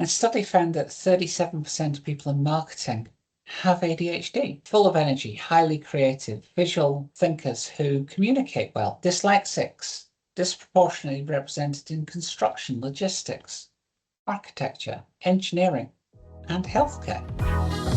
A study found that 37% of people in marketing have ADHD, full of energy, highly creative, visual thinkers who communicate well, dyslexics, disproportionately represented in construction, logistics, architecture, engineering, and healthcare.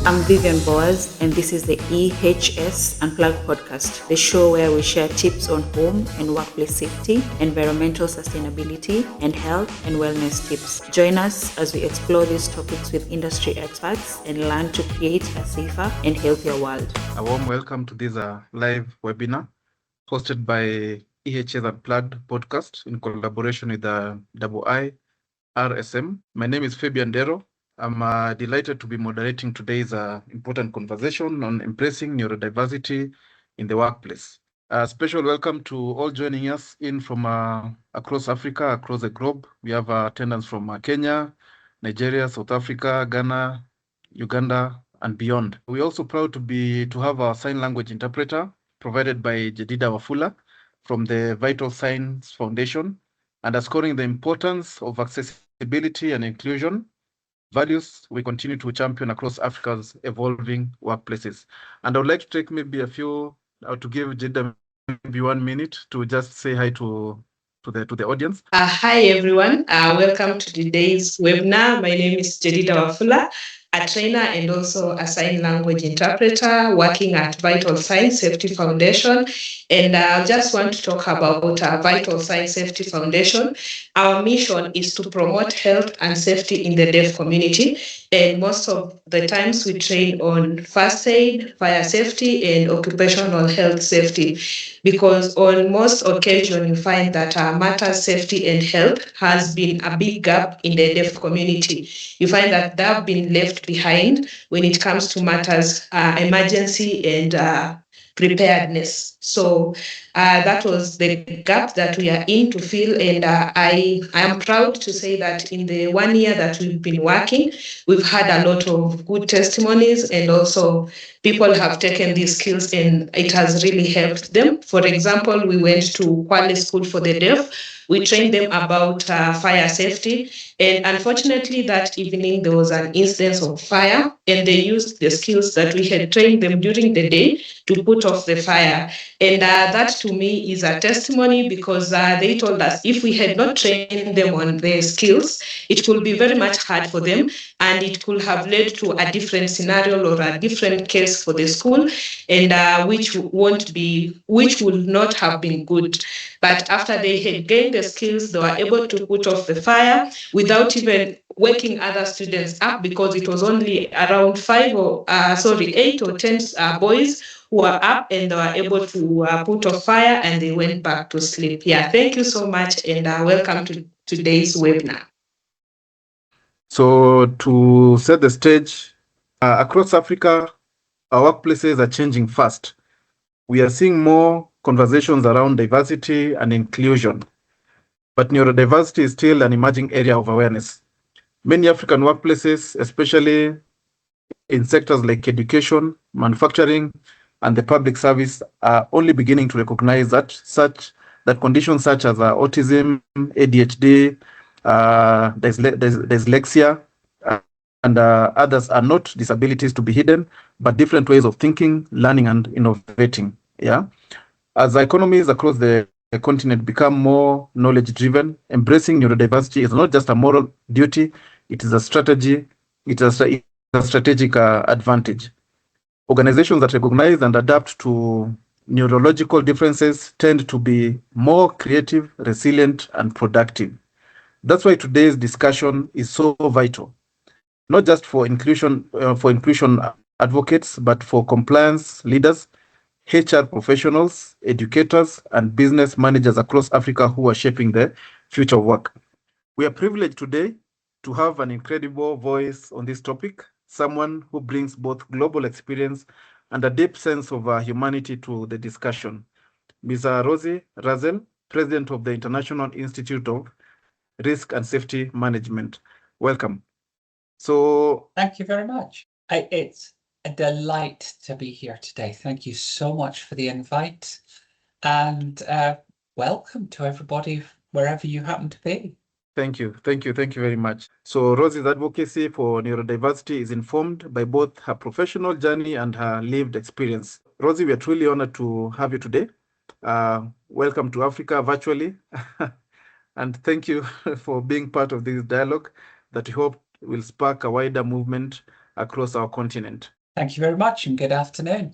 I'm Vivian Boaz, and this is the EHS Unplugged podcast, the show where we share tips on home and workplace safety, environmental sustainability, and health and wellness tips. Join us as we explore these topics with industry experts and learn to create a safer and healthier world. A warm welcome to this live webinar hosted by EHS Unplugged podcast in collaboration with the IIRSM. My name is Fabian Dero. I'm delighted to be moderating today's important conversation on embracing neurodiversity in the workplace. A special welcome to all joining us in from across Africa, across the globe. We have attendants from Kenya, Nigeria, South Africa, Ghana, Uganda, and beyond. We're also proud to have our sign language interpreter provided by Jedida Wafula from the Vital Signs Foundation, underscoring the importance of accessibility and inclusion values we continue to champion across Africa's evolving workplaces. And I would like to take maybe to give Jedida maybe 1 minute to just say hi to the audience. Hi everyone, welcome to today's webinar. My name is Jedida Wafula, a trainer and also a sign language interpreter working at Vital Signs Safety Foundation. And I just want to talk about Vital Signs Safety Foundation. Our mission is to promote health and safety in the deaf community. And most of the times we train on first aid, fire safety, and occupational health safety. Because on most occasions you find that matters safety and health has been a big gap in the deaf community. You find that they have been left behind when it comes to matters emergency and preparedness. So that was the gap that we are in to fill, and I am proud to say that in the 1 year that we've been working, we've had a lot of good testimonies, and also people have taken these skills and it has really helped them. For example, we went to Kwale School for the Deaf. We trained them about fire safety, and unfortunately that evening there was an instance of fire, and they used the skills that we had trained them during the day to put off the fire. And that to me is a testimony, because they told us if we had not trained them on their skills, it could be very much hard for them, and it could have led to a different scenario or a different case for the school, and which would not have been good. But after they had gained the skills, they were able to put off the fire without even waking other students up, because it was only around 8 or 10 boys who were up, and they were able to put off fire, and they went back to sleep. Yeah, thank you so much, and welcome to today's webinar. So to set the stage, across Africa, our workplaces are changing fast. We are seeing more conversations around diversity and inclusion, but neurodiversity is still an emerging area of awareness. Many African workplaces, especially in sectors like education, manufacturing, and the public service, are only beginning to recognize that conditions such as autism, ADHD, dyslexia, and others are not disabilities to be hidden, but different ways of thinking, learning, and innovating. Yeah, as economies across the continent become more knowledge-driven, embracing neurodiversity is not just a moral duty; it is a strategy. It is a strategic advantage. Organizations that recognize and adapt to neurological differences tend to be more creative, resilient, and productive. That's why today's discussion is so vital, not just for inclusion advocates, but for compliance leaders, HR professionals, educators, and business managers across Africa who are shaping the future of work. We are privileged today to have an incredible voice on this topic, someone who brings both global experience and a deep sense of humanity to the discussion. Ms. Rosie Russell, President of the International Institute of Risk and Safety Management. Welcome. So, thank you very much. It's a delight to be here today. Thank you so much for the invite, and welcome to everybody wherever you happen to be. Thank you very much. So Rosie's advocacy for neurodiversity is informed by both her professional journey and her lived experience. Rosie, we are truly honored to have you today. Welcome to Africa virtually. And thank you for being part of this dialogue that we hope will spark a wider movement across our continent. Thank you very much and good afternoon.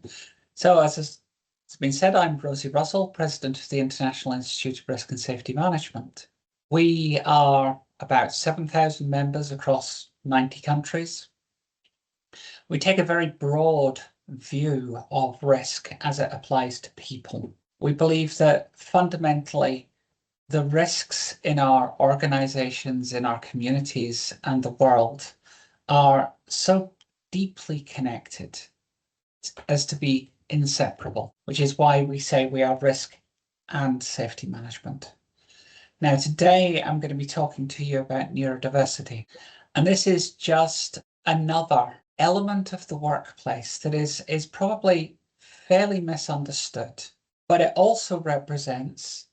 So as has been said, I'm Rosie Russell, President of the International Institute of Risk and Safety Management. We are about 7,000 members across 90 countries. We take a very broad view of risk as it applies to people. We believe that fundamentally the risks in our organizations, in our communities and the world are so deeply connected as to be inseparable, which is why we say we are risk and safety management. Now, today I'm going to be talking to you about neurodiversity, and this is just another element of the workplace that is probably fairly misunderstood, but it also represents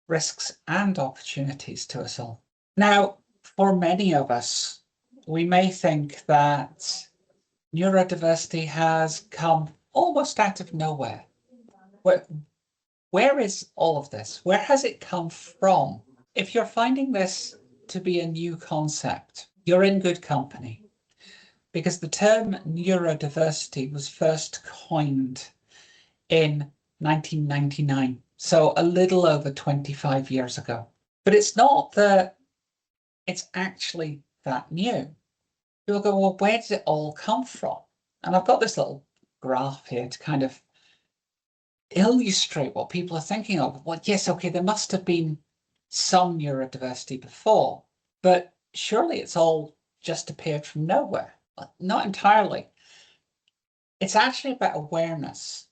risks and opportunities to us all. Now, for many of us, we may think that neurodiversity has come almost out of nowhere. Where is all of this? Where has it come from? If you're finding this to be a new concept, you're in good company, because the term neurodiversity was first coined in 1999, so a little over 25 years ago. But it's not that it's actually that new. People go, well, where did it all come from? And I've got this little graph here to kind of illustrate what people are thinking of. Well, yes, okay, there must have been some neurodiversity before, but surely it's all just appeared from nowhere. Not entirely. It's actually about awareness.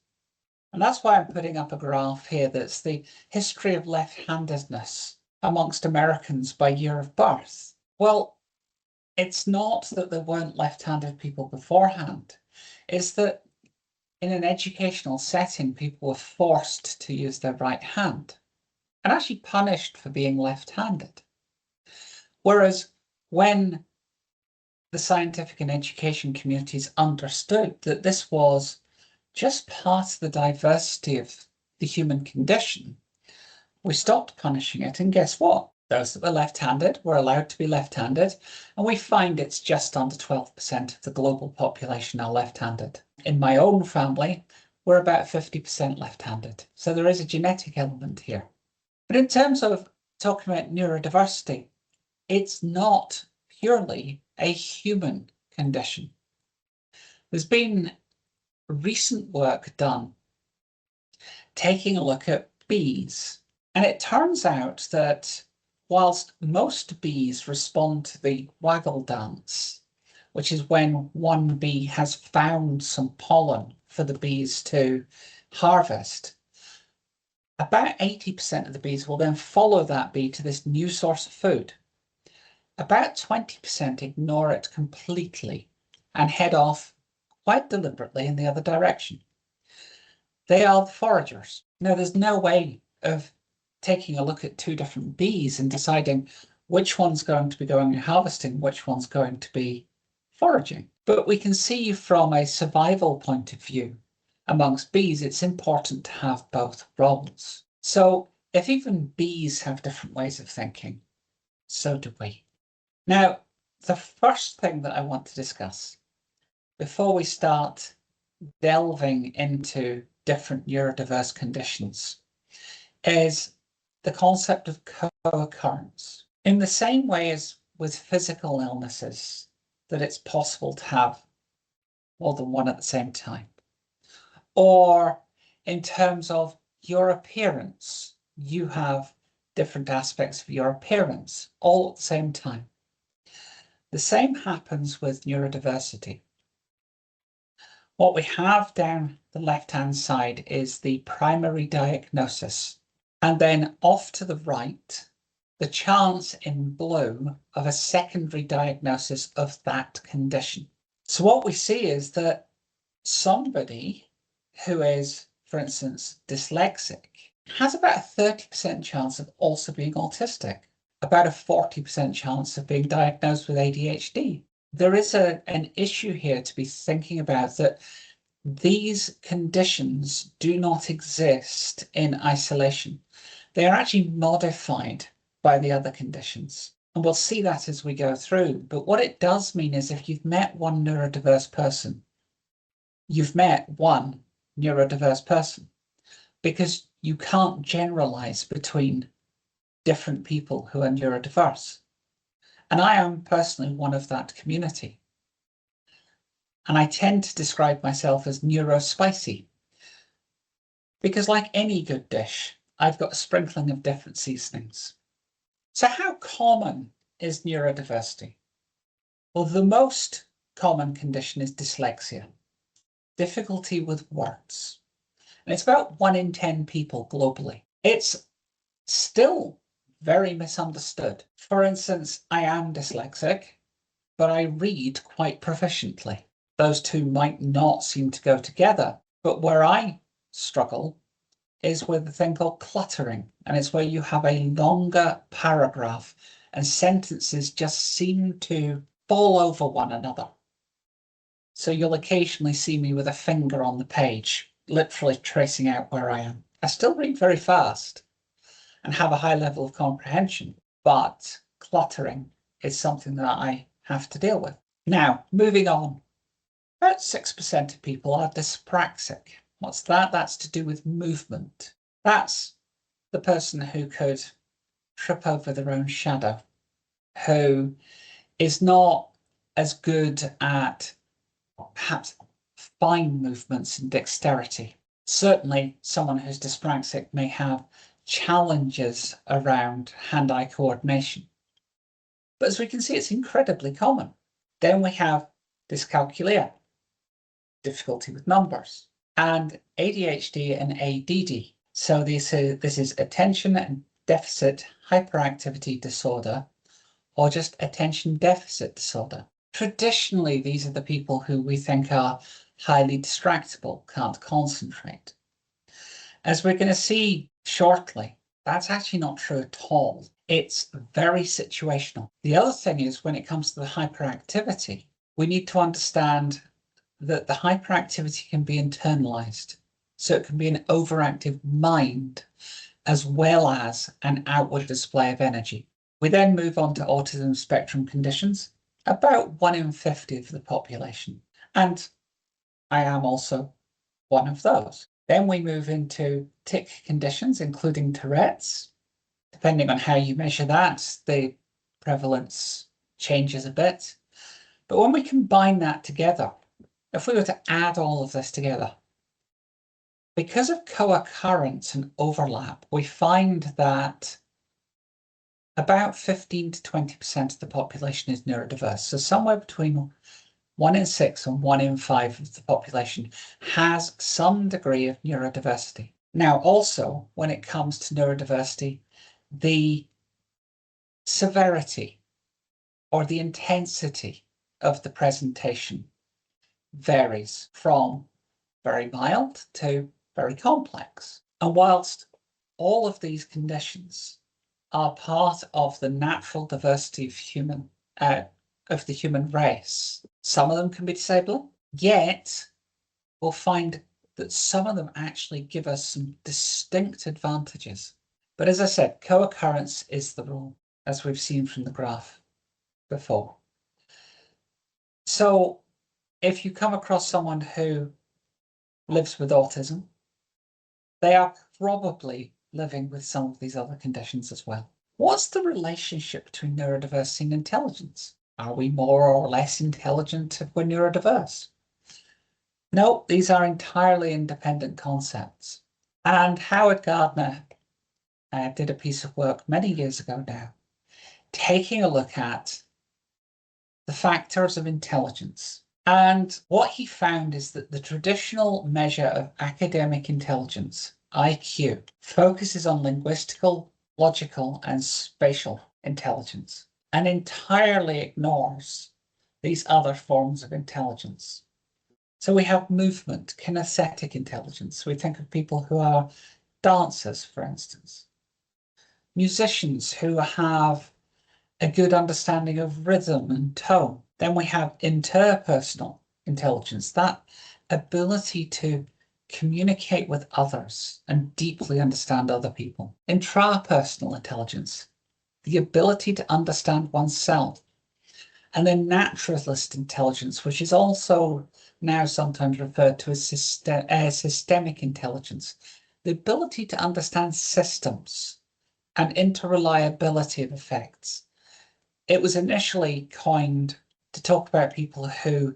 And that's why I'm putting up a graph here that's the history of left-handedness amongst Americans by year of birth. Well, it's not that there weren't left-handed people beforehand. It's that in an educational setting, people were forced to use their right hand and actually punished for being left-handed. Whereas when the scientific and education communities understood that this was just part of the diversity of the human condition, we stopped punishing it. And guess what? Those that were left-handed were allowed to be left-handed, and we find it's just under 12% of the global population are left-handed. In my own family, we're about 50% left-handed. So there is a genetic element here. But in terms of talking about neurodiversity, it's not purely a human condition. There's been recent work done taking a look at bees, and it turns out that whilst most bees respond to the waggle dance, which is when one bee has found some pollen for the bees to harvest, about 80% of the bees will then follow that bee to this new source of food. About 20% ignore it completely and head off quite deliberately in the other direction. They are the foragers. Now, there's no way of taking a look at two different bees and deciding which one's going to be going and harvesting, which one's going to be foraging. But we can see from a survival point of view, amongst bees, it's important to have both roles. So if even bees have different ways of thinking, so do we. Now, the first thing that I want to discuss before we start delving into different neurodiverse conditions is the concept of co-occurrence. In the same way as with physical illnesses, that it's possible to have more than one at the same time. Or in terms of your appearance, you have different aspects of your appearance all at the same time. The same happens with neurodiversity. What we have down the left-hand side is the primary diagnosis, and then off to the right, the chance in blue of a secondary diagnosis of that condition. So what we see is that somebody who is, for instance, dyslexic has about a 30% chance of also being autistic. about a 40% chance of being diagnosed with ADHD. There is an issue here to be thinking about, that these conditions do not exist in isolation. They are actually modified by the other conditions. And we'll see that as we go through. But what it does mean is, if you've met one neurodiverse person, you've met one neurodiverse person, because you can't generalize between different people who are neurodiverse. And I am personally one of that community. And I tend to describe myself as neurospicy, because like any good dish, I've got a sprinkling of different seasonings. So how common is neurodiversity? Well, the most common condition is dyslexia, difficulty with words. And it's about 1 in 10 people globally. It's still very misunderstood. For instance, I am dyslexic, but I read quite proficiently. Those two might not seem to go together, but where I struggle is with a thing called cluttering, and it's where you have a longer paragraph and sentences just seem to fall over one another. So you'll occasionally see me with a finger on the page, literally tracing out where I am. I still read very fast and have a high level of comprehension, but cluttering is something that I have to deal with. Now, moving on, about 6% of people are dyspraxic. What's that? That's to do with movement. That's the person who could trip over their own shadow, who is not as good at perhaps fine movements and dexterity. Certainly, someone who's dyspraxic may have challenges around hand-eye coordination. But as we can see, it's incredibly common. Then we have dyscalculia, difficulty with numbers, and ADHD and ADD. So this is attention and deficit hyperactivity disorder, or just attention deficit disorder. Traditionally, these are the people who we think are highly distractible, can't concentrate. As we're going to see shortly, that's actually not true at all. It's very situational. The other thing is, when it comes to the hyperactivity, we need to understand that the hyperactivity can be internalized. So it can be an overactive mind as well as an outward display of energy. We then move on to autism spectrum conditions, about 1 in 50 of the population. And I am also one of those. Then we move into tic conditions, including Tourette's. Depending on how you measure that, the prevalence changes a bit. But when we combine that together, if we were to add all of this together, because of co-occurrence and overlap, we find that about 15 to 20% of the population is neurodiverse. So somewhere between 1 in 6 and 1 in 5 of the population has some degree of neurodiversity. Now, also, when it comes to neurodiversity, the severity or the intensity of the presentation varies from very mild to very complex. And whilst all of these conditions are part of the natural diversity of the human race, some of them can be disabling, yet we'll find that some of them actually give us some distinct advantages. But as I said, co-occurrence is the rule, as we've seen from the graph before. So if you come across someone who lives with autism, they are probably living with some of these other conditions as well. What's the relationship between neurodiversity and intelligence? Are we more or less intelligent if we're neurodiverse? No, these are entirely independent concepts. And Howard Gardner did a piece of work many years ago now, taking a look at the factors of intelligence. And what he found is that the traditional measure of academic intelligence, IQ, focuses on linguistical, logical, and spatial intelligence, and entirely ignores these other forms of intelligence. So we have movement, kinesthetic intelligence. We think of people who are dancers, for instance. Musicians who have a good understanding of rhythm and tone. Then we have interpersonal intelligence, that ability to communicate with others and deeply understand other people. Intrapersonal intelligence, the ability to understand oneself. And then naturalist intelligence, which is also now sometimes referred to as systemic intelligence, the ability to understand systems and interreliability of effects. It was initially coined to talk about people who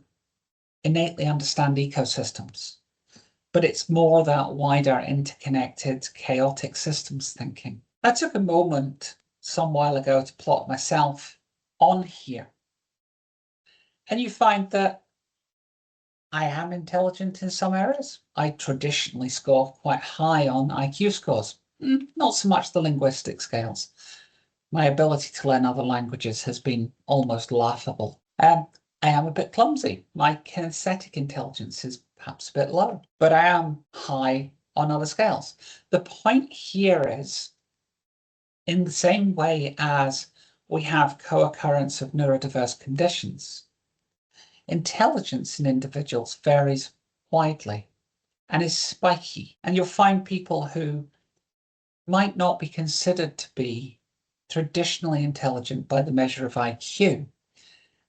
innately understand ecosystems, but it's more that wider, interconnected, chaotic systems thinking. I took a moment some while ago to plot myself on here. And you find that I am intelligent in some areas. I traditionally score quite high on IQ scores, not so much the linguistic scales. My ability to learn other languages has been almost laughable. I am a bit clumsy. My kinesthetic intelligence is perhaps a bit low, but I am high on other scales. The point here is, in the same way as we have co-occurrence of neurodiverse conditions, intelligence in individuals varies widely and is spiky. And you'll find people who might not be considered to be traditionally intelligent by the measure of IQ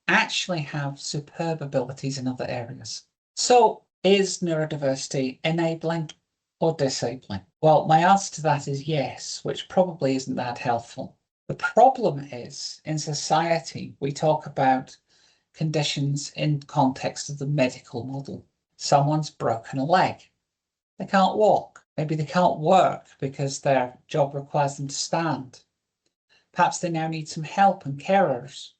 actually have superb abilities in other areas. So is neurodiversity enabling or disabling? Well, my answer to that is yes, which probably isn't that helpful. The problem is, in society, we talk about conditions in context of the medical model. Someone's broken a leg. They can't walk. Maybe they can't work because their job requires them to stand. Perhaps they now need some help and carers.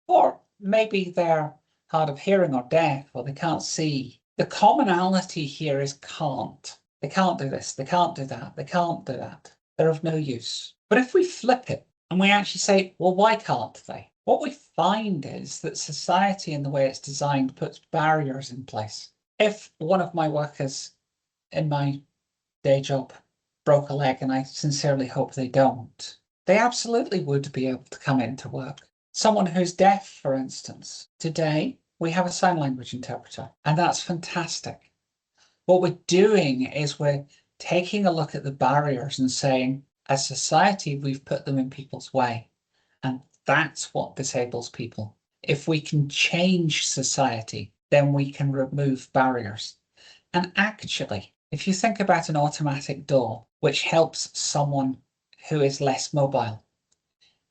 Or maybe they're hard of hearing or deaf, or they can't see. The commonality here is can't. They can't do this, they can't do that, they can't do that. They're of no use. But if we flip it and we actually say, well, why can't they? What we find is that society, in the way it's designed, puts barriers in place. If one of my workers in my day job broke a leg, and I sincerely hope they don't, they absolutely would be able to come into work. Someone who's deaf, for instance, today we have a sign language interpreter, and that's fantastic. What we're doing is we're taking a look at the barriers and saying, as society, we've put them in people's way. And that's what disables people. If we can change society, then we can remove barriers. And actually, if you think about an automatic door, which helps someone who is less mobile,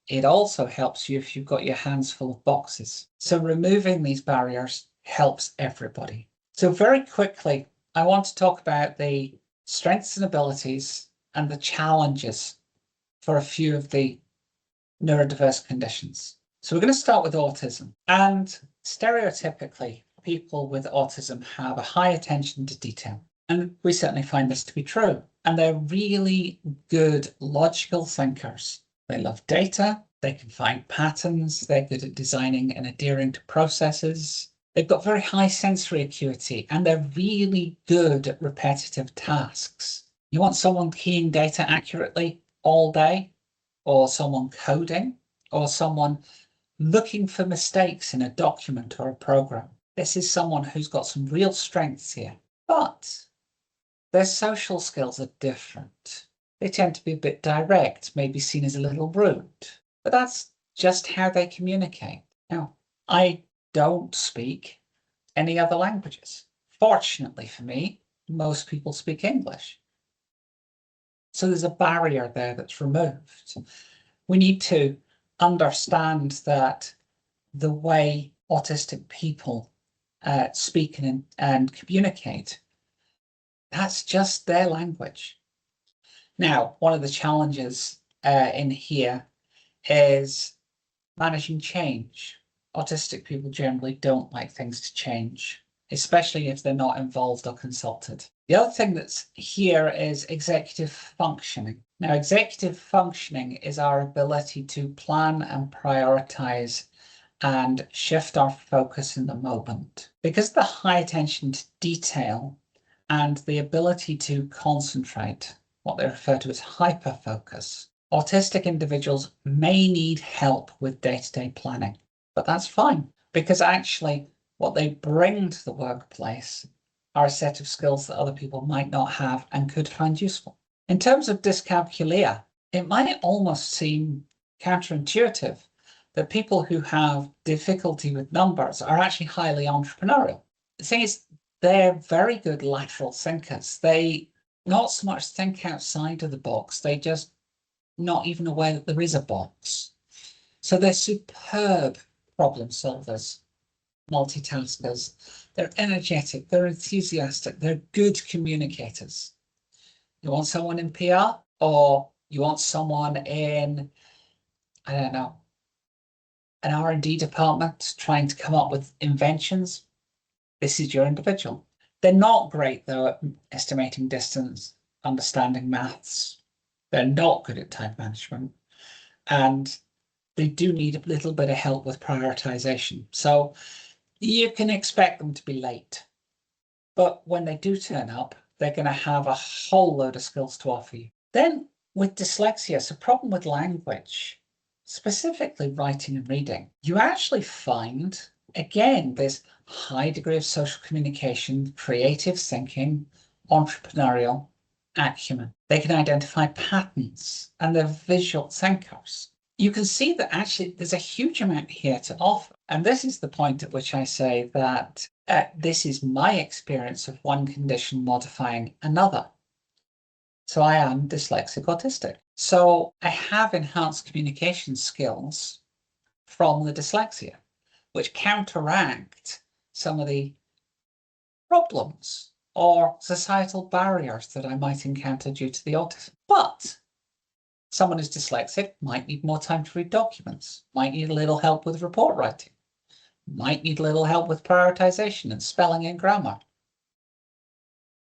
it also helps you if you've got your hands full of boxes. So removing these barriers helps everybody. So very quickly, I want to talk about the strengths and abilities and the challenges for a few of the neurodiverse conditions. So we're going to start with autism. And stereotypically, people with autism have a high attention to detail. And we certainly find this to be true. And they're really good logical thinkers. They love data, they can find patterns, they're good at designing and adhering to processes. They've got very high sensory acuity, and they're really good at repetitive tasks. You want someone keying data accurately all day, or someone coding, or someone looking for mistakes in a document or a program. This is someone who's got some real strengths here, but their social skills are different. They tend to be a bit direct, maybe seen as a little rude, but that's just how they communicate. Now, I don't speak any other languages. Fortunately for me, most people speak English. So there's a barrier there that's removed. We need to understand that the way autistic people speak and communicate, that's just their language. Now, one of the challenges in here is managing change. Autistic people generally don't like things to change, especially if they're not involved or consulted. The other thing that's here is executive functioning. Now, executive functioning is our ability to plan and prioritize and shift our focus in the moment. Because the high attention to detail and the ability to concentrate, what they refer to as hyperfocus, Autistic individuals may need help with day-to-day planning, but that's fine, because actually what they bring to the workplace are a set of skills that other people might not have and could find useful. In terms of dyscalculia, it might almost seem counterintuitive that people who have difficulty with numbers are actually highly entrepreneurial. The thing is, they're very good lateral thinkers. They not so much think outside of the box, they just not even aware that there is a box. So they're superb problem solvers, multitaskers. They're energetic, they're enthusiastic, they're good communicators. You want someone in PR, or you want someone in, I don't know, an R&D department trying to come up with inventions? This is your individual. They're not great though at estimating distance, understanding maths. They're not good at time management, and they do need a little bit of help with prioritization. So you can expect them to be late, but when they do turn up, they're going to have a whole load of skills to offer you. Then with dyslexia, it's a problem with language, specifically writing and reading. You actually find, again, this high degree of social communication, creative thinking, entrepreneurial acumen. They can identify patterns, and they're visual thinkers. You can see that actually there's a huge amount here to offer. And this is the point at which I say that this is my experience of one condition modifying another. So I am dyslexic autistic. So I have enhanced communication skills from the dyslexia, which counteract some of the problems or societal barriers that I might encounter due to the autism. But someone who's dyslexic might need more time to read documents, might need a little help with report writing, might need a little help with prioritization and spelling and grammar.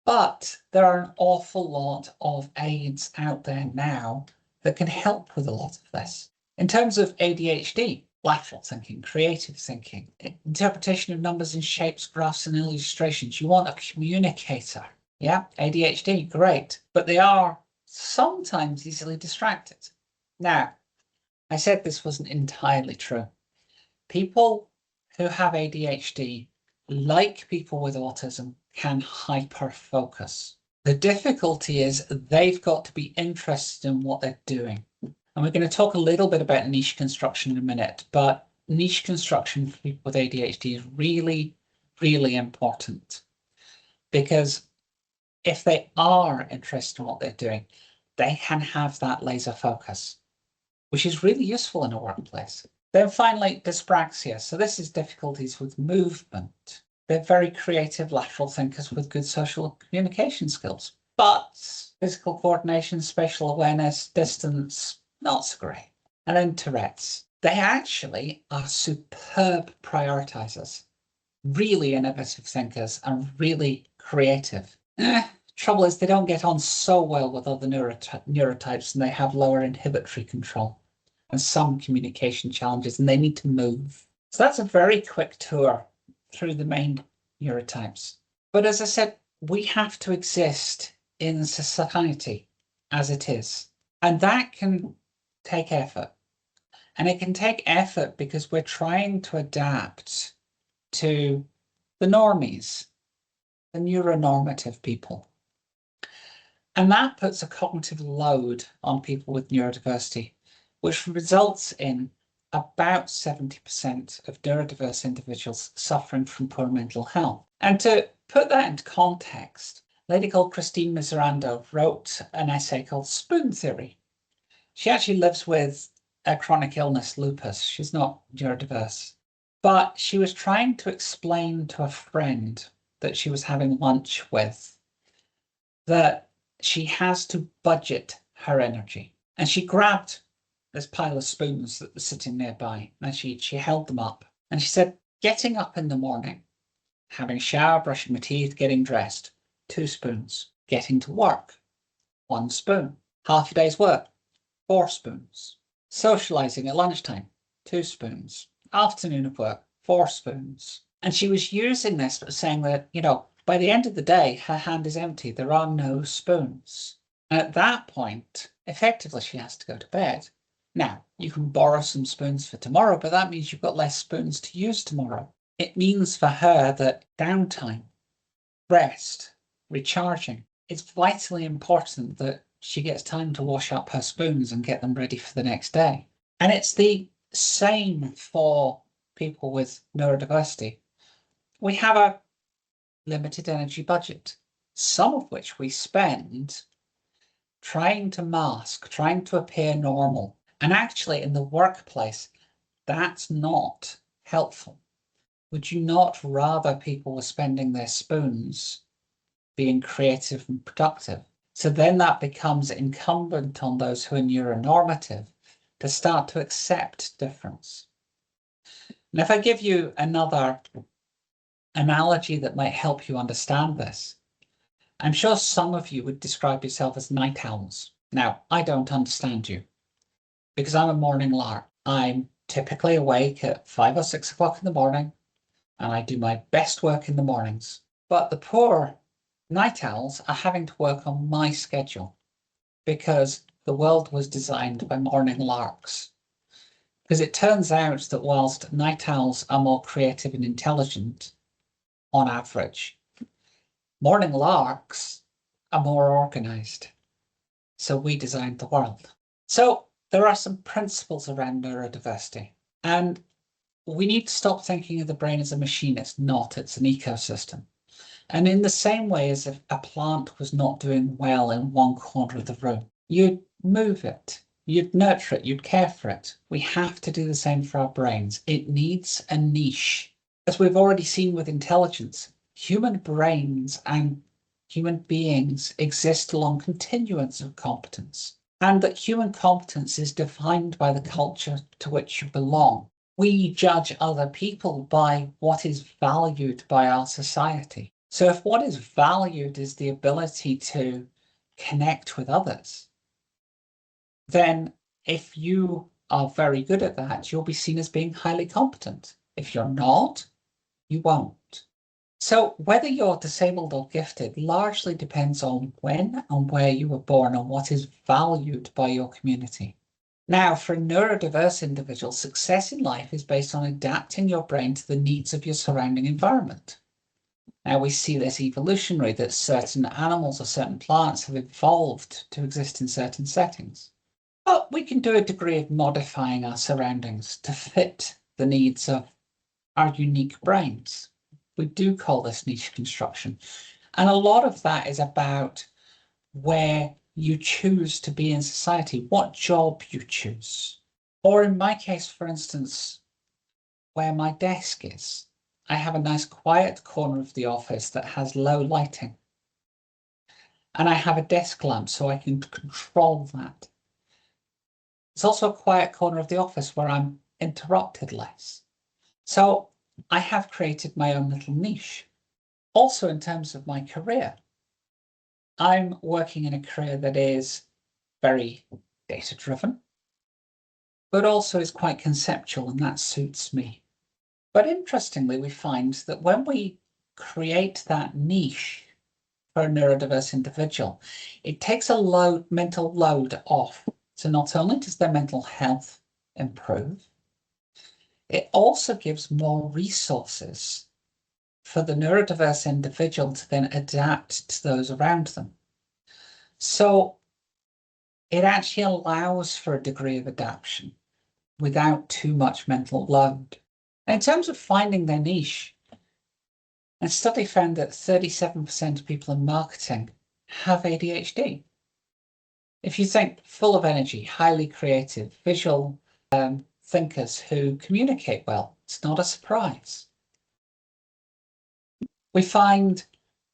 But there are an awful lot of aids out there now that can help with a lot of this. In terms of ADHD, lateral thinking, creative thinking, interpretation of numbers and shapes, graphs and illustrations. You want a communicator. Yeah, ADHD, great. But they are sometimes easily distracted. Now, I said this wasn't entirely true. People who have ADHD, like people with autism, can hyper-focus. The difficulty is they've got to be interested in what they're doing. And we're going to talk a little bit about niche construction in a minute, but niche construction for people with ADHD is really, really important, because if they are interested in what they're doing, they can have that laser focus, which is really useful in a workplace. Then finally, dyspraxia. So this is difficulties with movement. They're very creative lateral thinkers with good social communication skills, but physical coordination, spatial awareness, distance, not so great. And then Tourette's. They actually are superb prioritizers, really innovative thinkers and really creative. Trouble is they don't get on so well with other neurotypes, and they have lower inhibitory control and some communication challenges, and they need to move. So that's a very quick tour through the main neurotypes. But as I said, we have to exist in society as it is, and that can take effort. And it can take effort because we're trying to adapt to the normies, the neuronormative people. And that puts a cognitive load on people with neurodiversity, which results in about 70% of neurodiverse individuals suffering from poor mental health. And to put that into context, a lady called Christine Miserando wrote an essay called Spoon Theory. She actually lives with a chronic illness, lupus. She's not neurodiverse. But she was trying to explain to a friend that she was having lunch with that she has to budget her energy. And she grabbed this pile of spoons that was sitting nearby, and she held them up. And she said, getting up in the morning, having a shower, brushing my teeth, getting dressed, 2 spoons. Getting to work, 1 spoon. Half a day's work, 4 spoons. Socializing at lunchtime, 2 spoons. Afternoon of work, 4 spoons. And she was using this, saying that, by the end of the day, her hand is empty. There are no spoons. And at that point, effectively she has to go to bed. Now, you can borrow some spoons for tomorrow, but that means you've got less spoons to use tomorrow. It means for her that downtime, rest, recharging, it's vitally important that she gets time to wash up her spoons and get them ready for the next day. And it's the same for people with neurodiversity. We have a limited energy budget, some of which we spend trying to mask, trying to appear normal. And actually in the workplace, that's not helpful. Would you not rather people were spending their spoons being creative and productive? So then that becomes incumbent on those who are neuronormative to start to accept difference. And if I give you another analogy that might help you understand this, I'm sure some of you would describe yourself as night owls. Now, I don't understand you because I'm a morning lark. I'm typically awake at 5 or 6 o'clock in the morning and I do my best work in the mornings. But the poor night owls are having to work on my schedule because the world was designed by morning larks. Because it turns out that whilst night owls are more creative and intelligent on average, morning larks are more organized. So we designed the world. So there are some principles around neurodiversity, and we need to stop thinking of the brain as a machine. It's not, it's an ecosystem. And in the same way as if a plant was not doing well in one corner of the room, you'd move it, you'd nurture it, you'd care for it. We have to do the same for our brains. It needs a niche. As we've already seen with intelligence, human brains and human beings exist along continuums of competence, and that human competence is defined by the culture to which you belong. We judge other people by what is valued by our society. So if what is valued is the ability to connect with others, then if you are very good at that, you'll be seen as being highly competent. If you're not, you won't. So whether you're disabled or gifted largely depends on when and where you were born and what is valued by your community. Now, for neurodiverse individuals, success in life is based on adapting your brain to the needs of your surrounding environment. Now, we see this evolutionary, that certain animals or certain plants have evolved to exist in certain settings. But we can do a degree of modifying our surroundings to fit the needs of our unique brains. We do call this niche construction. And a lot of that is about where you choose to be in society, what job you choose. Or in my case, for instance, where my desk is. I have a nice quiet corner of the office that has low lighting. And I have a desk lamp so I can control that. It's also a quiet corner of the office where I'm interrupted less. So I have created my own little niche. Also, in terms of my career, I'm working in a career that is very data-driven, but also is quite conceptual, and that suits me. But interestingly, we find that when we create that niche for a neurodiverse individual, it takes a mental load off. So not only does their mental health improve, it also gives more resources for the neurodiverse individual to then adapt to those around them. So it actually allows for a degree of adaptation without too much mental load. In terms of finding their niche, a study found that 37% of people in marketing have ADHD. If you think full of energy, highly creative, visual thinkers who communicate well, it's not a surprise. We find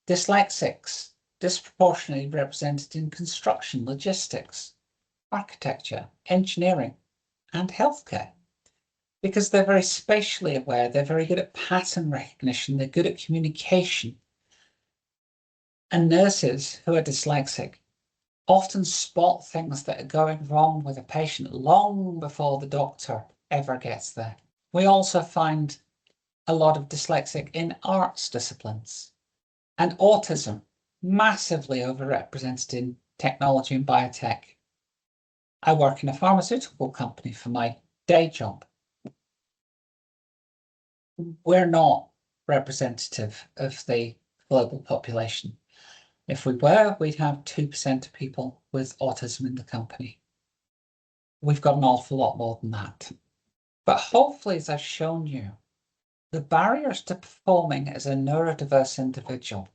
dyslexics disproportionately represented in construction, logistics, architecture, engineering, and healthcare, because they're very spatially aware, they're very good at pattern recognition, they're good at communication. And nurses who are dyslexic often spot things that are going wrong with a patient long before the doctor ever gets there. We also find a lot of dyslexic in arts disciplines, and autism massively overrepresented in technology and biotech I work in a pharmaceutical company for my day job. We're not representative of the global population. If we were, we'd have 2% of people with autism in the company. We've got an awful lot more than that. But hopefully, as I've shown you, the barriers to performing as a neurodiverse individual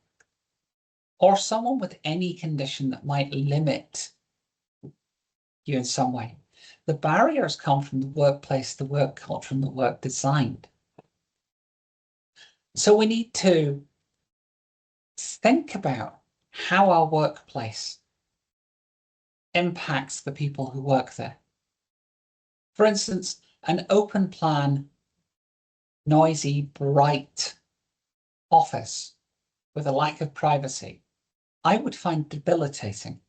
or someone with any condition that might limit you in some way, the barriers come from the workplace, the work culture, and the work design. So we need to think about how our workplace impacts the people who work there. For instance, an open plan, noisy, bright office with a lack of privacy, I would find debilitating.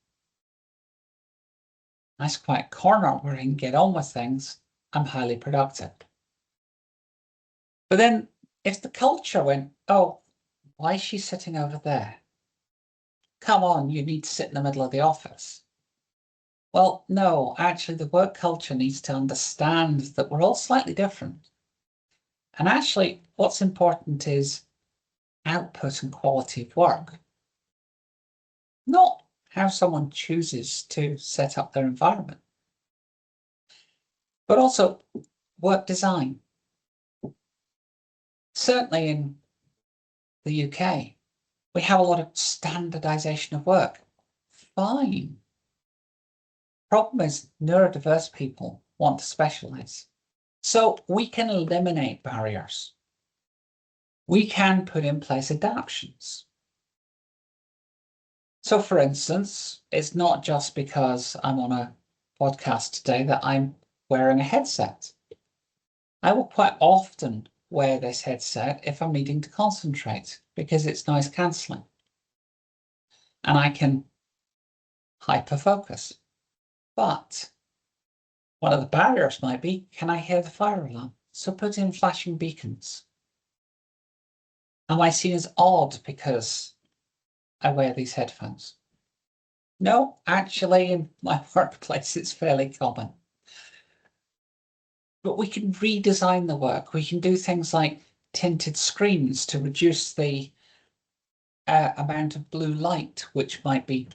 Nice quiet corner where I can get on with things, I'm highly productive. But then if the culture went, oh, why is she sitting over there? Come on, you need to sit in the middle of the office. Well, no, actually the work culture needs to understand that we're all slightly different. And actually what's important is output and quality of work, not how someone chooses to set up their environment, but also work design. Certainly in the UK, we have a lot of standardization of work. Fine. Problem is, neurodiverse people want to specialize. So we can eliminate barriers. We can put in place adaptations. So for instance, it's not just because I'm on a podcast today that I'm wearing a headset. I will quite often wear this headset if I'm needing to concentrate because it's noise cancelling. And I can hyper-focus. But one of the barriers might be, can I hear the fire alarm? So put in flashing beacons. Am I seen as odd because I wear these headphones? No, actually in my workplace it's fairly common. But we can redesign the work. We can do things like tinted screens to reduce the amount of blue light, which might be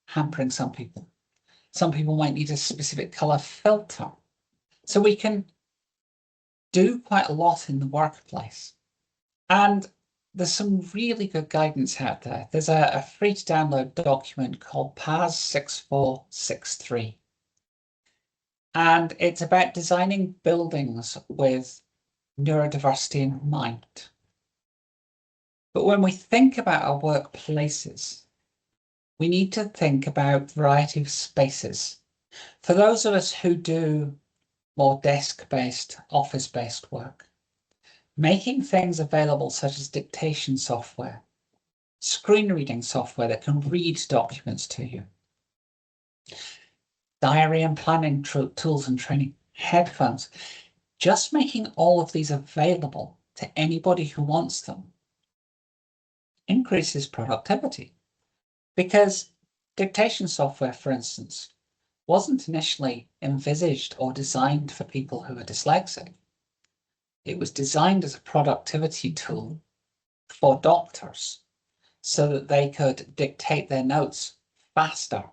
hampering some people. Some people might need a specific color filter. So we can do quite a lot in the workplace. And there's some really good guidance out there. There's a free to download document called PAS 6463. And it's about designing buildings with neurodiversity in mind. But when we think about our workplaces, we need to think about variety of spaces. For those of us who do more desk-based, office-based work, making things available such as dictation software, screen reading software that can read documents to you, diary and planning tools and training, headphones, just making all of these available to anybody who wants them increases productivity. Because dictation software, for instance, wasn't initially envisaged or designed for people who are dyslexic. It was designed as a productivity tool for doctors so that they could dictate their notes faster.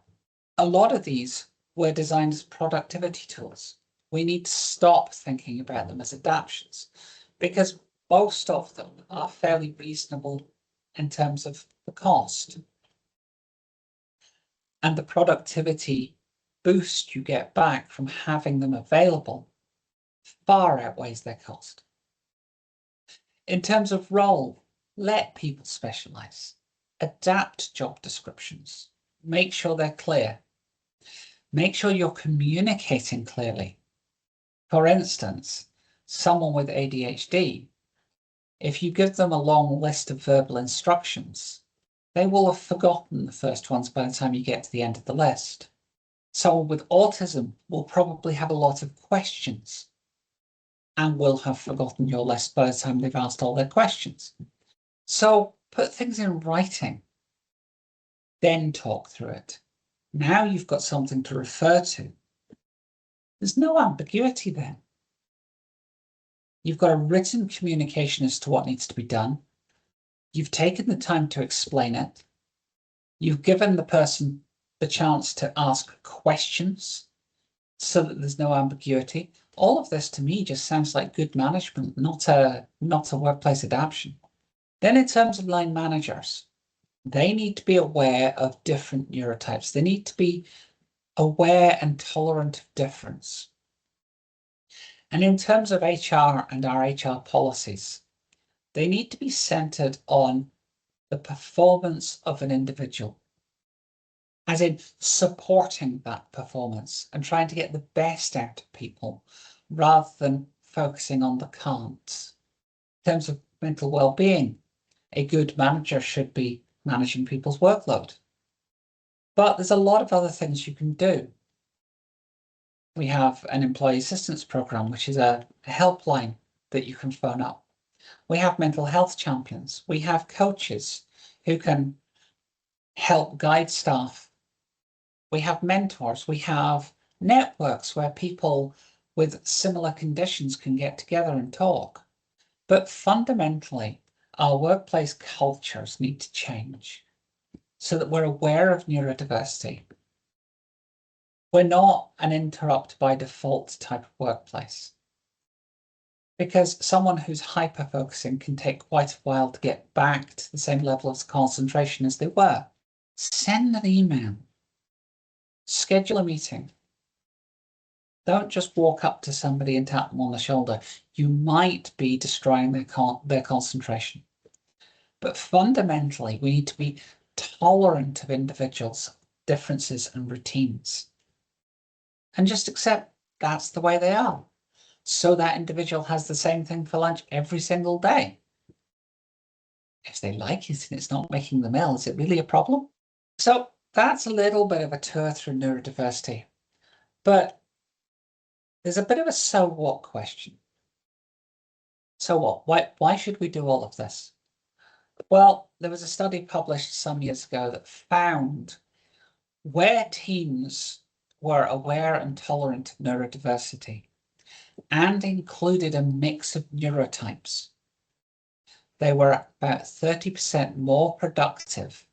A lot of these were designed as productivity tools. We need to stop thinking about them as adaptations because most of them are fairly reasonable in terms of the cost. And the productivity boost you get back from having them available far outweighs their cost. In terms of role, let people specialize, adapt job descriptions, make sure they're clear, make sure you're communicating clearly. For instance, someone with ADHD, if you give them a long list of verbal instructions, they will have forgotten the first ones by the time you get to the end of the list. Someone with autism will probably have a lot of questions and will have forgotten your list by the time they've asked all their questions. So put things in writing, then talk through it. Now you've got something to refer to There's no ambiguity there. You've got a written communication as to what needs to be done. You've taken the time to explain it. You've given the person the chance to ask questions so that there's no ambiguity. All of this to me just sounds like good management, not a workplace adaptation. Then in terms of line managers, they need to be aware of different neurotypes. They need to be aware and tolerant of difference. And in terms of HR and our HR policies, they need to be centered on the performance of an individual, as in supporting that performance and trying to get the best out of people rather than focusing on the can'ts. In terms of mental well-being, a good manager should be managing people's workload. But there's a lot of other things you can do. We have an employee assistance program, which is a helpline that you can phone up. We have mental health champions. We have coaches who can help guide staff. We have mentors. We have networks where people with similar conditions can get together and talk. But fundamentally, our workplace cultures need to change so that we're aware of neurodiversity. We're not an interrupt by default type of workplace, because someone who's hyper-focusing can take quite a while to get back to the same level of concentration as they were. Send an email, schedule a meeting. Don't just walk up to somebody and tap them on the shoulder. You might be destroying their concentration. But fundamentally, we need to be tolerant of individuals' differences and routines. And just accept that's the way they are. So that individual has the same thing for lunch every single day. If they like it and it's not making them ill, is it really a problem? So that's a little bit of a tour through neurodiversity. But there's a bit of a so what question. So what? Why should we do all of this? Well, there was a study published some years ago that found where teams were aware and tolerant of neurodiversity and included a mix of neurotypes, they were about 30% more productive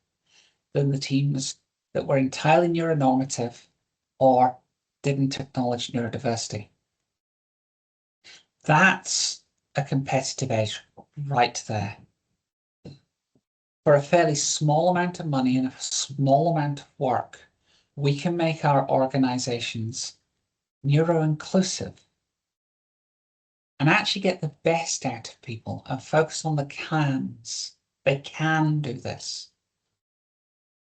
than the teams that were entirely neuronormative or didn't acknowledge neurodiversity. That's a competitive edge right there. For a fairly small amount of money and a small amount of work, we can make our organizations neuro-inclusive and actually get the best out of people and focus on the cans. They can do this,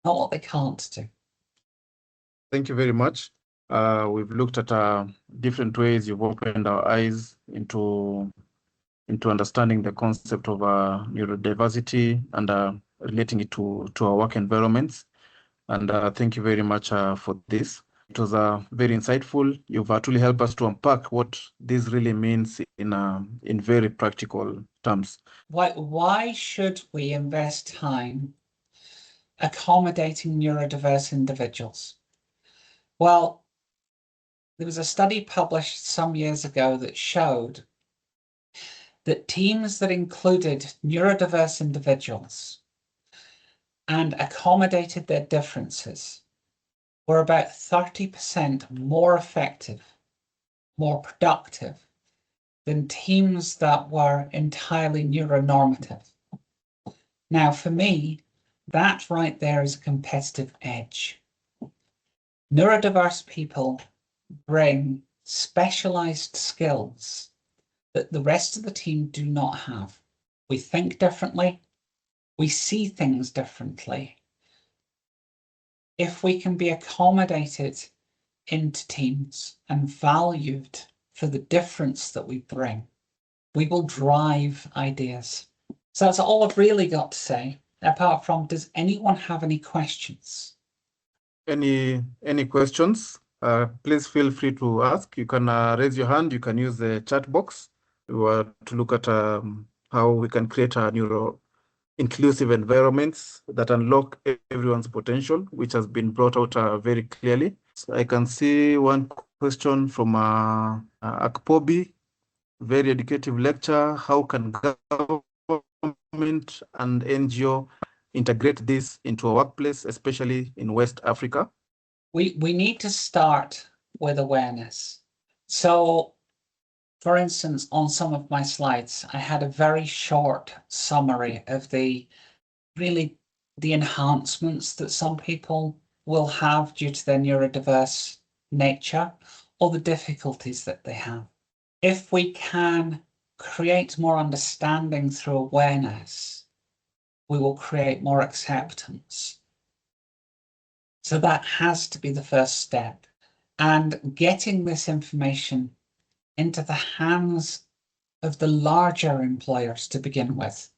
not what they can't do. Thank you very much. We've looked at different ways you've opened our eyes into understanding the concept of neurodiversity and relating it to our work environments. And thank you very much for this. It was very insightful. You've truly helped us to unpack what this really means in very practical terms. Why should we invest time accommodating neurodiverse individuals? Well, there was a study published some years ago that showed that teams that included neurodiverse individuals and accommodated their differences were about 30% more effective, more productive than teams that were entirely neuronormative. Now, for me, that right there is a competitive edge. Neurodiverse people bring specialized skills that the rest of the team do not have. We think differently. We see things differently. If we can be accommodated into teams and valued for the difference that we bring, we will drive ideas. So that's all I've really got to say, apart from, does anyone have any questions? Any questions? Please feel free to ask. You can raise your hand. You can use the chat box to look at how we can create a neuro-inclusive environments that unlock everyone's potential, which has been brought out very clearly. So I can see one question from Akpobi, very educative lecture. How can government and NGO integrate this into a workplace, especially in West Africa? We need to start with awareness. So, for instance, on some of my slides, I had a very short summary of the enhancements that some people will have due to their neurodiverse nature or the difficulties that they have. If we can create more understanding through awareness, we will create more acceptance. So that has to be the first step. And getting this information into the hands of the larger employers to begin with,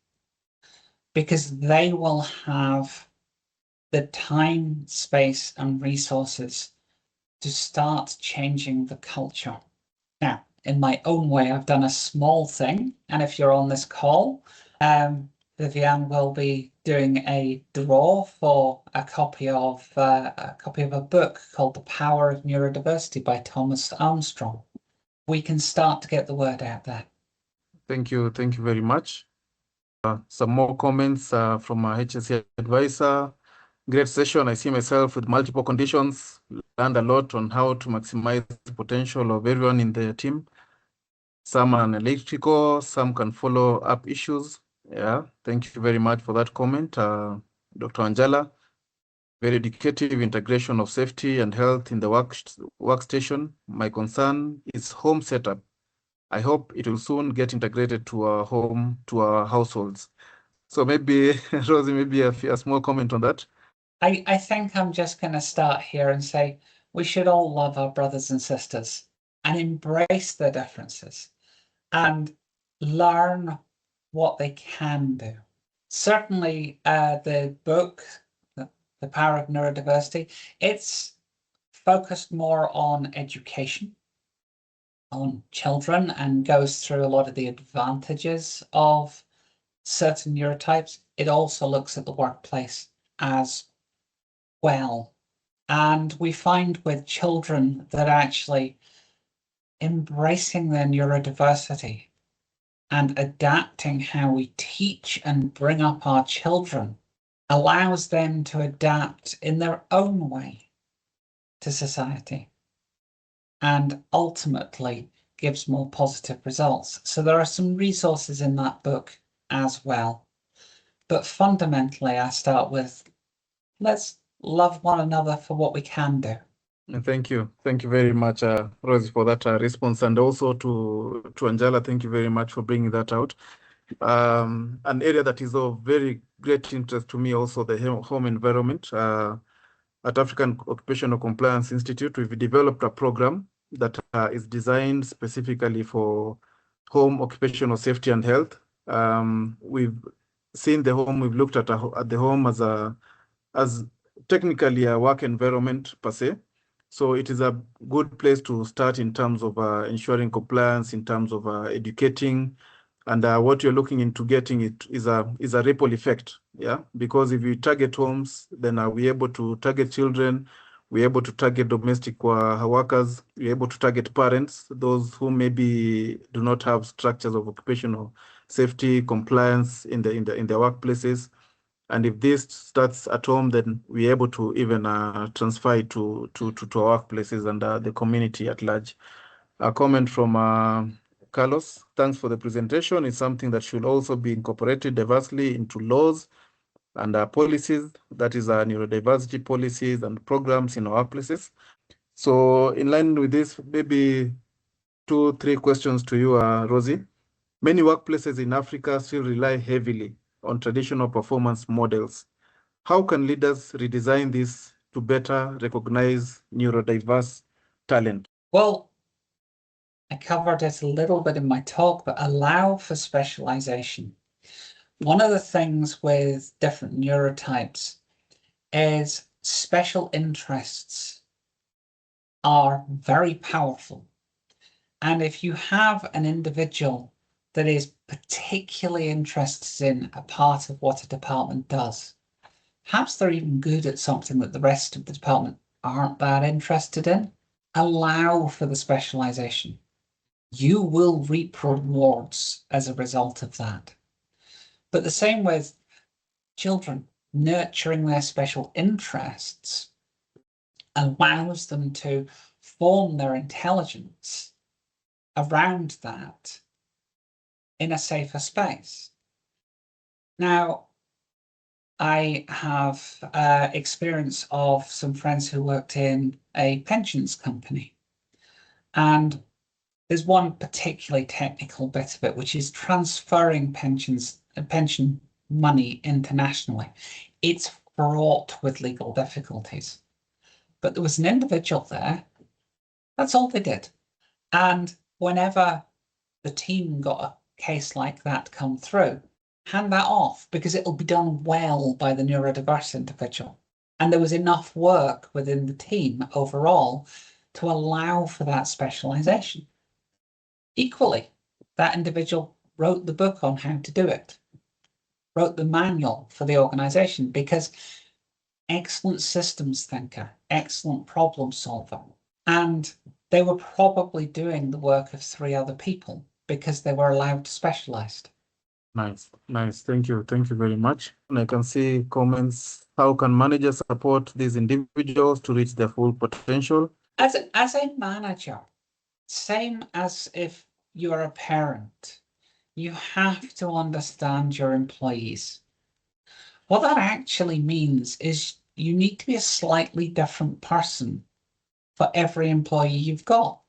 because they will have the time, space, and resources to start changing the culture. Now, in my own way, I've done a small thing, and if you're on this call, Viviane will be doing a draw for a copy of a book called The Power of Neurodiversity by Thomas Armstrong. We can start to get the word out there. Thank you very much. Some more comments from our HSC advisor. Great session. I see myself with multiple conditions, learned a lot on how to maximize the potential of everyone in the team. Some are analytical, some can follow up issues. Yeah, thank you very much for that comment. Dr. Angela, very educative integration of safety and health in the workstation. My concern is home setup. I hope it will soon get integrated to our households. So maybe, Rosie, maybe a small comment on that. I think I'm just going to start here and say we should all love our brothers and sisters and embrace their differences and learn what they can do. Certainly, the book, The Power of Neurodiversity, it's focused more on education, on children, and goes through a lot of the advantages of certain neurotypes. It also looks at the workplace as well. And we find with children that actually embracing their neurodiversity and adapting how we teach and bring up our children allows them to adapt in their own way to society and ultimately gives more positive results. So there are some resources in that book as well. But fundamentally, I start with, let's love one another for what we can do. Thank you very much, Rosie, for that response, and also to Angela, thank you very much for bringing that out. An area that is of very great interest to me, also the home environment. At African Occupational Compliance Institute, we've developed a program that is designed specifically for home occupational safety and health. We've seen the home. We've looked at the home as technically a work environment per se. So it is a good place to start in terms of ensuring compliance, in terms of educating, and what you're looking into getting it is a ripple effect, yeah. Because if you target homes, then we're able to target children, we're able to target domestic workers, we're able to target parents, those who maybe do not have structures of occupational safety compliance in their workplaces. And if this starts at home, then we're able to even transfer it to our workplaces and the community at large. A comment from Carlos, thanks for the presentation. It's something that should also be incorporated diversely into laws and policies, that is neurodiversity policies and programs in our workplaces. So in line with this, maybe 2-3 questions to you, Rosie. Many workplaces in Africa still rely heavily on traditional performance models. How can leaders redesign this to better recognize neurodiverse talent? Well, I covered it a little bit in my talk, but allow for specialization. One of the things with different neurotypes is special interests are very powerful. And if you have an individual that is particularly interested in a part of what a department does, perhaps they're even good at something that the rest of the department aren't that interested in, allow for the specialization. You will reap rewards as a result of that. But the same with children, nurturing their special interests allows them to form their intelligence around that in a safer space. Now, I have experience of some friends who worked in a pensions company, and there's one particularly technical bit of it, which is transferring pension money internationally. It's fraught with legal difficulties. But there was an individual there, that's all they did. And whenever the team got a case like that come through, hand that off, because it'll be done well by the neurodiverse individual. And there was enough work within the team overall to allow for that specialization. Equally, that individual wrote the book on how to do it, wrote the manual for the organization, because excellent systems thinker, excellent problem solver. And they were probably doing the work of 3 other people because they were allowed to specialize. Nice. Thank you very much. And I can see comments. How can managers support these individuals to reach their full potential? As a manager, same as if you're a parent, you have to understand your employees. What that actually means is you need to be a slightly different person for every employee you've got.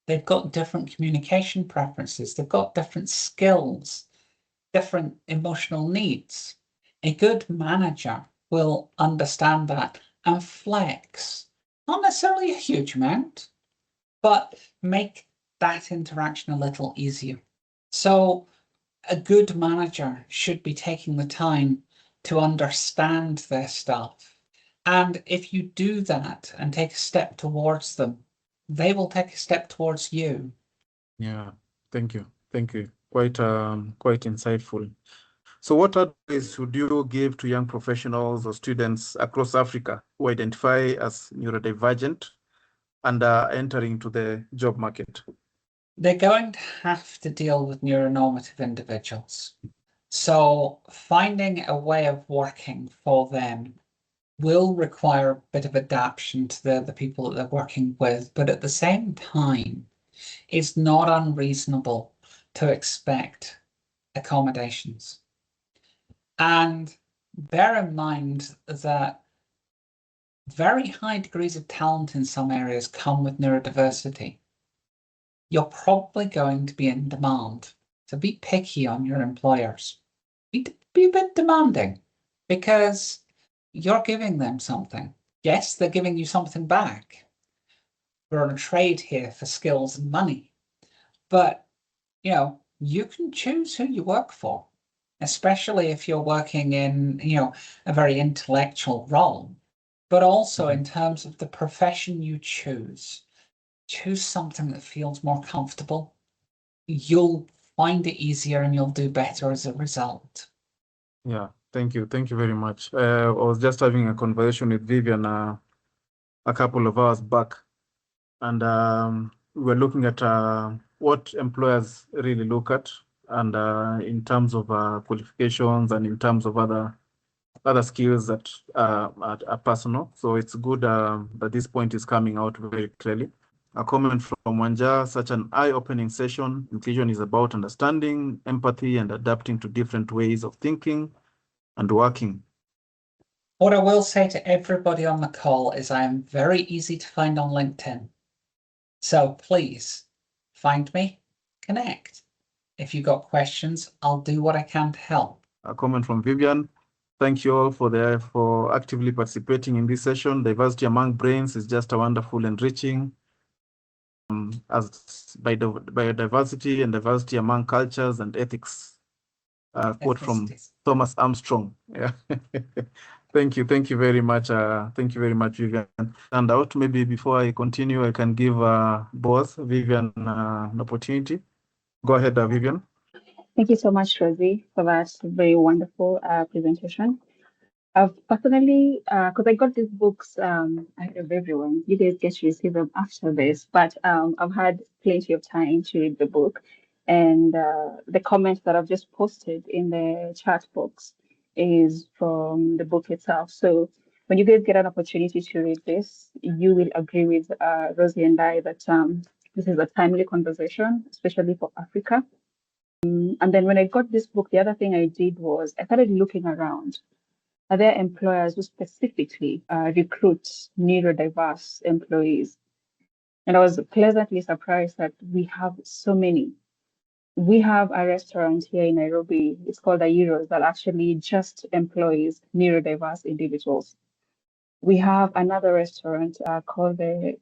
They've got different communication preferences, they've got different skills, different emotional needs. A good manager will understand that and flex, not necessarily a huge amount, but make that interaction a little easier. So a good manager should be taking the time to understand their staff. And if you do that and take a step towards them, they will take a step towards you. Yeah, thank you. Quite insightful. So what advice would you give to young professionals or students across Africa who identify as neurodivergent and are entering into the job market? They're going to have to deal with neuronormative individuals. So finding a way of working for them will require a bit of adaptation to the people that they're working with, but at the same time, it's not unreasonable to expect accommodations. And bear in mind that very high degrees of talent in some areas come with neurodiversity. You're probably going to be in demand. So be picky on your employers. Be a bit demanding, because you're giving them something. Yes, they're giving you something back. We're on a trade here for skills and money. But, you can choose who you work for, especially if you're working in, a very intellectual role. But also in terms of the profession you choose something that feels more comfortable. You'll find it easier and you'll do better as a result. Yeah, thank you very much. I was just having a conversation with Vivian a couple of hours back, and we were looking at what employers really look at, and in terms of qualifications and in terms of other skills that are personal. So it's good that this point is coming out very clearly. A comment from Wanja: such an eye-opening session. Inclusion is about understanding, empathy, and adapting to different ways of thinking and working. What I will say to everybody on the call is I am very easy to find on LinkedIn. So please find me, connect. If you've got questions, I'll do what I can to help. A comment from Vivian: thank you all for actively participating in this session. Diversity among brains is just a wonderful enriching. As biodiversity and diversity among cultures and ethics. Quote from Thomas Armstrong. Yeah. Thank you very much. Thank you very much, Vivian. And out, maybe before I continue, I can give both Vivian an opportunity. Go ahead, Vivian. Thank you so much, Rosie, for that very wonderful presentation. I've personally, because I got these books ahead of everyone. You guys get to receive them after this, but I've had plenty of time to read the book, and the comments that I've just posted in the chat box is from the book itself. So when you guys get an opportunity to read this, you will agree with Rosie and I that this is a timely conversation, especially for Africa. And then when I got this book, the other thing I did was I started looking around. Are there employers who specifically recruit neurodiverse employees? And I was pleasantly surprised that we have so many. We have a restaurant here in Nairobi, it's called IIRSM, that actually just employs neurodiverse individuals. We have another restaurant called the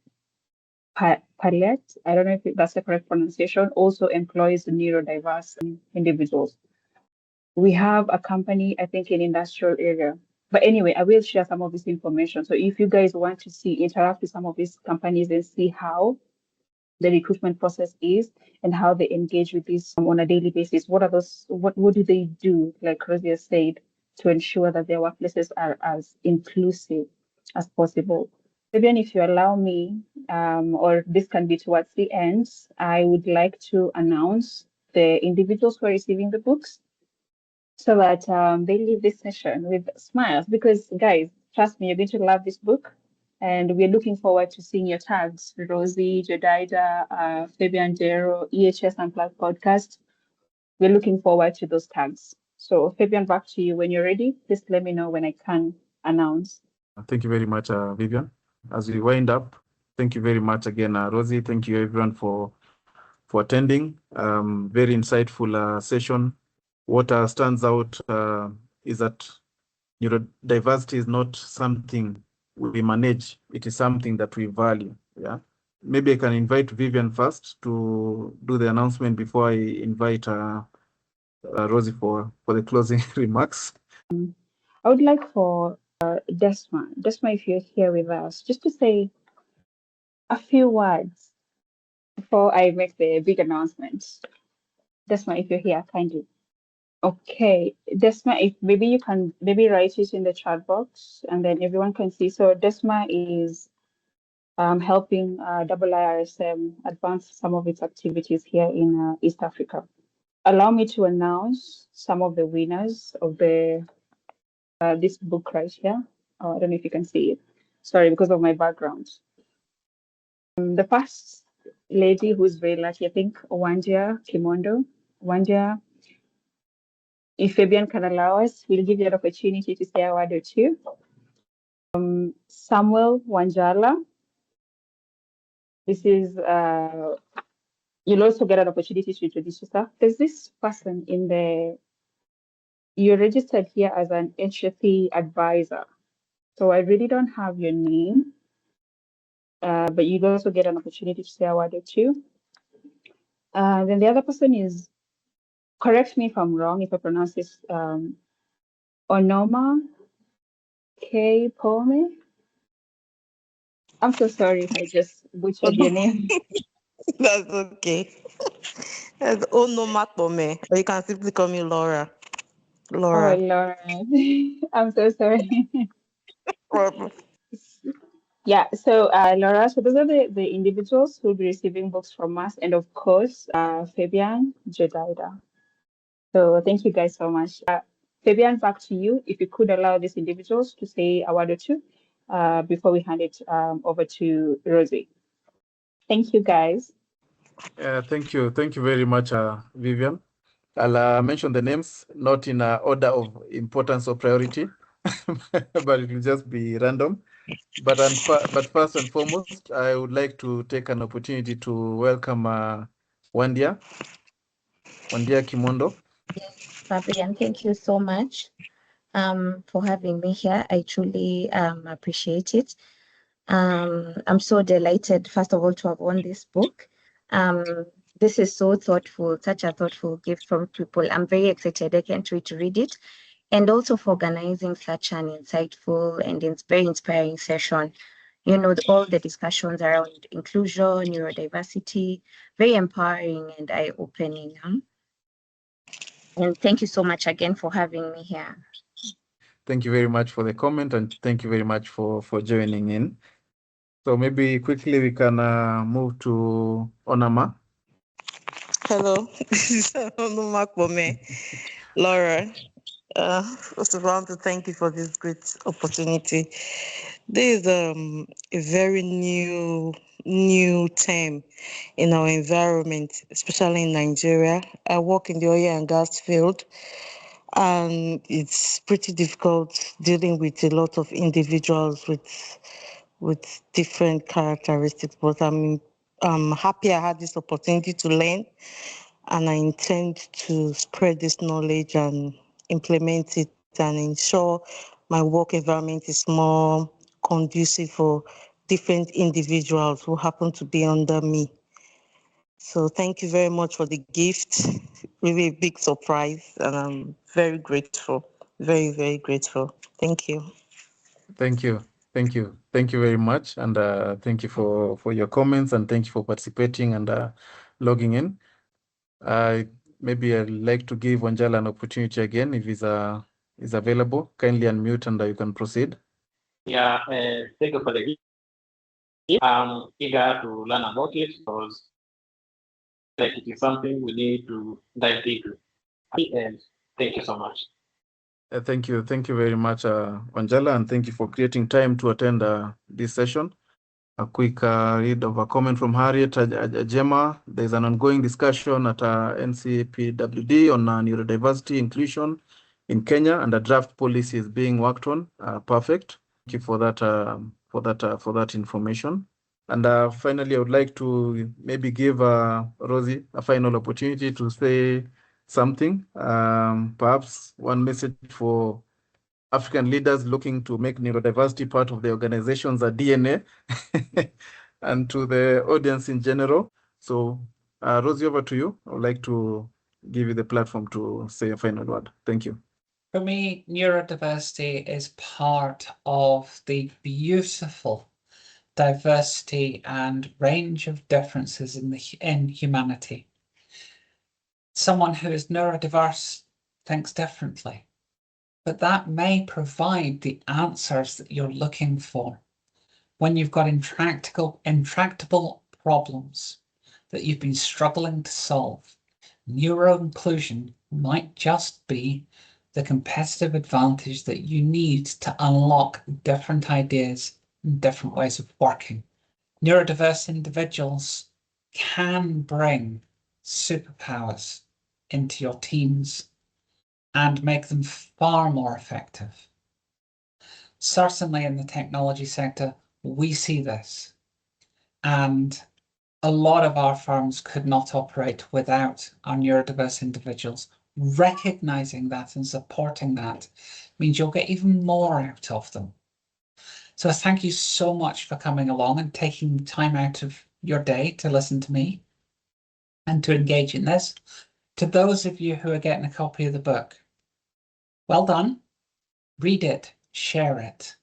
Palette, I don't know if that's the correct pronunciation, also employs neurodiverse individuals. We have a company, I think, in industrial area. But anyway, I will share some of this information. So if you guys want to see, interact with some of these companies and see how the recruitment process is and how they engage with this on a daily basis, what do they do, like Rosie has said, to ensure that their workplaces are as inclusive as possible. Even if you allow me, or this can be towards the end, I would like to announce the individuals who are receiving the books, so that they leave this session with smiles. Because guys, trust me, you're going to love this book, and we're looking forward to seeing your tags: Rosie, Jedida, Fabian Dero, EHS Unplugged podcast. We're looking forward to those tags. So Fabian, back to you when you're ready. Please let me know when I can announce. Thank you very much, Vivian. As we wind up, thank you very much again, Rosie. Thank you everyone for attending. Very insightful session. What stands out is that neurodiversity is not something we manage. It is something that we value. Yeah. Maybe I can invite Vivian first to do the announcement before I invite Rosie for the closing remarks. I would like for Desma, if you're here with us, just to say a few words before I make the big announcement. Desma, if you're here, kindly. Okay, Desma, if maybe you can write it in the chat box and then everyone can see. So Desma is helping IIRSM advance some of its activities here in East Africa. Allow me to announce some of the winners of the this book right here. Oh, I don't know if you can see it. Sorry, because of my background. The first lady who's very lucky, I think, Wandia Kimondo. Wandia, if Fabian can allow us, we'll give you an opportunity to say a word or two. Samuel Wanjala. This is, you'll also get an opportunity to introduce yourself. There's this person in the, you're registered here as an HSE advisor. So I really don't have your name, but you'll also get an opportunity to say a word or two. Then the other person is, correct me if I'm wrong, if I pronounce this, Onoma K. Pome. I'm so sorry if I just butchered your name. That's okay. That's Onoma Pome. Or you can simply call me Laura. Oh, Laura. I'm so sorry. Problem. Yeah, so Laura, so those are the individuals who will be receiving books from us, and of course, Fabian, Jedida. So thank you guys so much. Fabian, back to you. If you could allow these individuals to say a word or two before we hand it over to Rosie. Thank you, guys. Thank you very much, Vivian. I'll mention the names, not in order of importance or priority, but it will just be random. But first and foremost, I would like to take an opportunity to welcome Wandia Kimondo. Yes, Fabian, thank you so much for having me here. I truly appreciate it. I'm so delighted, first of all, to have won this book. This is so thoughtful, such a thoughtful gift from people. I'm very excited. I can't wait to read it. And also for organizing such an insightful and very inspiring session. You know, all the discussions around inclusion, neurodiversity, very empowering and eye-opening. And thank you so much again for having me here. Thank you very much for the comment, and thank you very much for joining in. So maybe quickly we can move to Onama. Hello, this is Onoma Kwome. Laura, first of all, I want to thank you for this great opportunity. This is a very new term in our environment, especially in Nigeria. I work in the oil and gas field, and it's pretty difficult dealing with a lot of individuals with different characteristics. But I'm happy I had this opportunity to learn, and I intend to spread this knowledge and implement it and ensure my work environment is more conducive for different individuals who happen to be under me. So thank you very much for the gift. Really a big surprise, and I'm very grateful. Very, very grateful. Thank you. Thank you. Thank you. Thank you very much. And thank you for your comments, and thank you for participating and logging in. Maybe I'd like to give Wanjala an opportunity again if he's available. Kindly unmute and you can proceed. Yeah, thank you for the gift. I'm eager to learn about it because it is something we need to dive into. And thank you so much. Thank you. Thank you very much, Wanjala, and thank you for creating time to attend this session. A quick read of a comment from Harriet Ajema. There's an ongoing discussion at NCPWD on neurodiversity inclusion in Kenya, and a draft policy is being worked on. Perfect. Thank you for that information. And finally, I would like to maybe give Rosie a final opportunity to say something. Perhaps one message for African leaders looking to make neurodiversity part of the organization's DNA and to the audience in general. So, Rosie, over to you. I would like to give you the platform to say a final word. Thank you. For me, neurodiversity is part of the beautiful diversity and range of differences in humanity. Someone who is neurodiverse thinks differently, but that may provide the answers that you're looking for when you've got intractable problems that you've been struggling to solve. Neuro-inclusion might just be the competitive advantage that you need to unlock different ideas and different ways of working. Neurodiverse individuals can bring superpowers into your teams and make them far more effective. Certainly in the technology sector, we see this, and a lot of our firms could not operate without our neurodiverse individuals. Recognizing that and supporting that means you'll get even more out of them. So thank you so much for coming along and taking time out of your day to listen to me and to engage in this. To those of you who are getting a copy of the book, well done. Read it, share it.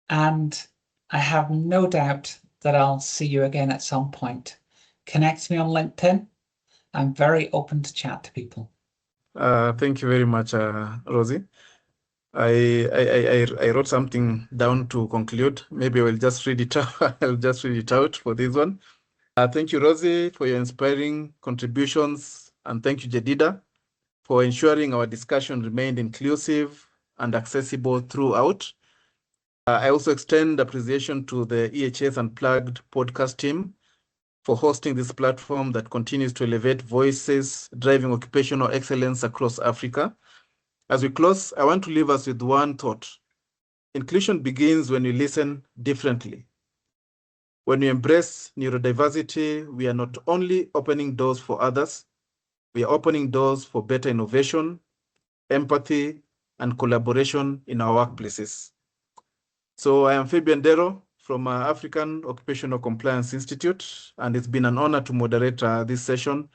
And I have no doubt that I'll see you again at some point. Connect me on LinkedIn. I'm very open to chat to people. Thank you very much, Rosie. I wrote something down to conclude. Maybe I'll just read it out. I'll just read it out for this one. Thank you, Rosie, for your inspiring contributions, and thank you, Jedida, for ensuring our discussion remained inclusive and accessible throughout. I also extend appreciation to the EHS Unplugged podcast team for hosting this platform that continues to elevate voices, driving occupational excellence across Africa. As we close, I want to leave us with one thought. Inclusion begins when we listen differently. When we embrace neurodiversity, we are not only opening doors for others, we are opening doors for better innovation, empathy, and collaboration in our workplaces. So I am Fabian Dero from African Occupational Compliance Institute, and it's been an honor to moderate this session.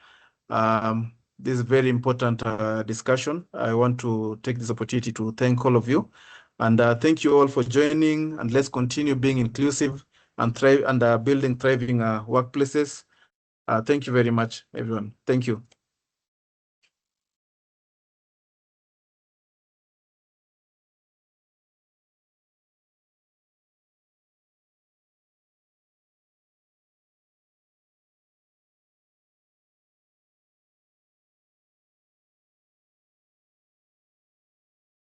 This very important discussion. I want to take this opportunity to thank all of you, and thank you all for joining, and let's continue being inclusive and thrive and building thriving workplaces. Thank you very much, everyone. Thank you.